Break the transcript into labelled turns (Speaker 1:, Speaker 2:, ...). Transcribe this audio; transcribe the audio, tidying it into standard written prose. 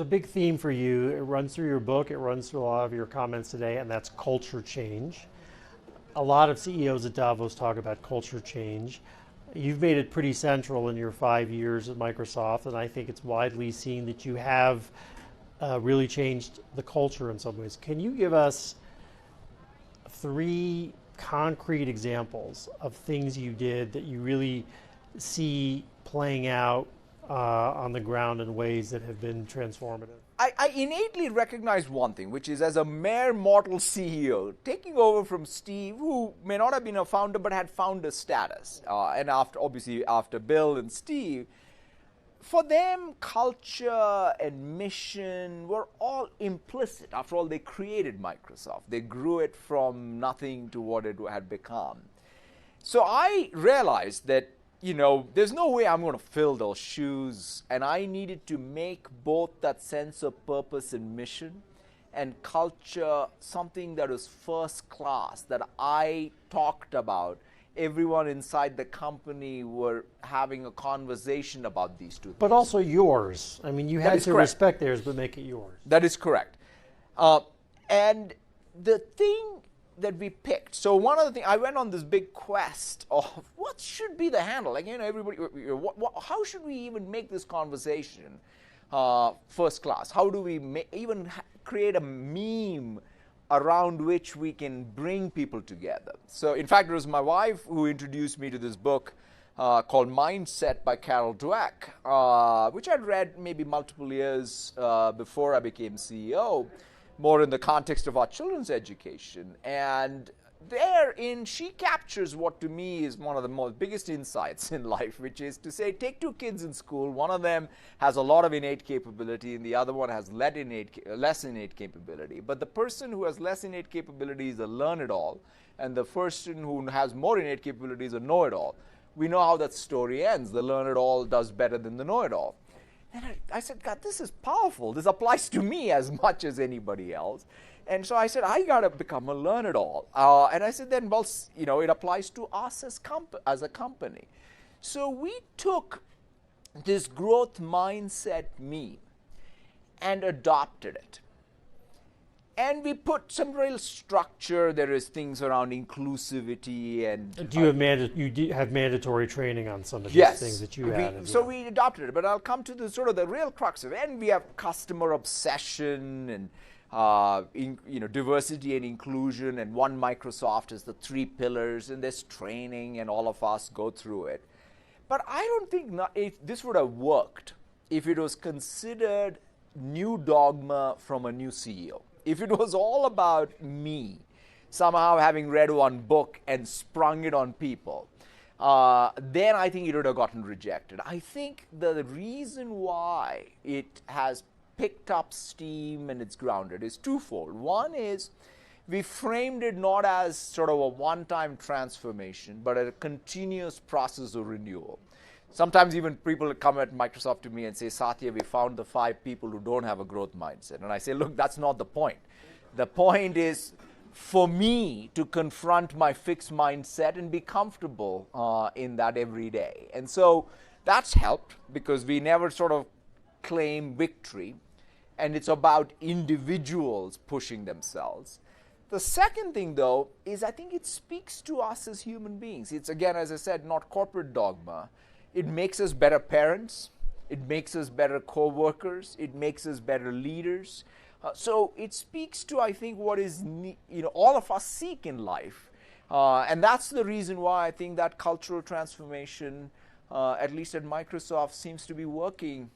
Speaker 1: a big theme for you. It runs through your book, it runs through a lot of your comments today, and that's culture change. A lot of CEOs at Davos talk about culture change. You've made it pretty central in your 5 years at Microsoft, and I think it's widely seen that you have really changed the culture in some ways. Can you give us 3 concrete examples of things you did that you really see playing out on the ground in ways that have been transformative?
Speaker 2: I innately recognize one thing, which is as a mere mortal CEO, taking over from Steve, who may not have been a founder but had founder status, and obviously after Bill and Steve, for them, culture and mission were all implicit. After all, they created Microsoft. They grew it from nothing to what it had become. So I realized that, there's no way I'm going to fill those shoes, and I needed to make both that sense of purpose and mission and culture something that was first class, that I talked about. Everyone inside the company were having a conversation about these two things.
Speaker 1: But also yours. I mean, you had to respect theirs, but make it yours.
Speaker 2: That is correct. And the thing that we picked, so one of the things, I went on this big quest of what should be the handle. Like, everybody, how should we even make this conversation first class? How do we even create a meme around which we can bring people together? So in fact, it was my wife who introduced me to this book called Mindset by Carol Dweck, which I'd read maybe multiple years before I became CEO, more in the context of our children's education. And therein, she captures what to me is one of the biggest insights in life, which is to say, take 2 kids in school. One of them has a lot of innate capability, and the other one has less innate capability. But the person who has less innate capability is a learn-it-all, and the person who has more innate capability is a know-it-all. We know how that story ends. The learn-it-all does better than the know-it-all. And I said, God, this is powerful. This applies to me as much as anybody else. And so I said, I got to become a learn-it-all. And I said, then, well, it applies to us as a company. So we took this growth mindset meme and adopted it. And we put some real structure. There is things around inclusivity and.
Speaker 1: Do you have mandatory training on some of these things that you added?
Speaker 2: So we adopted it, but I'll come to the real crux of it. And we have customer obsession and diversity and inclusion, and One Microsoft is the 3 pillars, and there's training, and all of us go through it. But I don't think if this would have worked if it was considered new dogma from a new CEO. If it was all about me, somehow having read one book and sprung it on people, then I think it would have gotten rejected. I think the reason why it has picked up steam and it's grounded is twofold. One is we framed it not as sort of a one-time transformation, but a continuous process of renewal. Sometimes even people come at Microsoft to me and say, Satya, we found the 5 people who don't have a growth mindset. And I say, look, that's not the point. The point is for me to confront my fixed mindset and be comfortable in that every day. And so that's helped because we never sort of claim victory. And it's about individuals pushing themselves. The second thing, though, is I think it speaks to us as human beings. It's, again, as I said, not corporate dogma. It makes us better parents. It makes us better co-workers. It makes us better leaders. So it speaks to, I think, what is all of us seek in life. And that's the reason why I think that cultural transformation, at least at Microsoft, seems to be working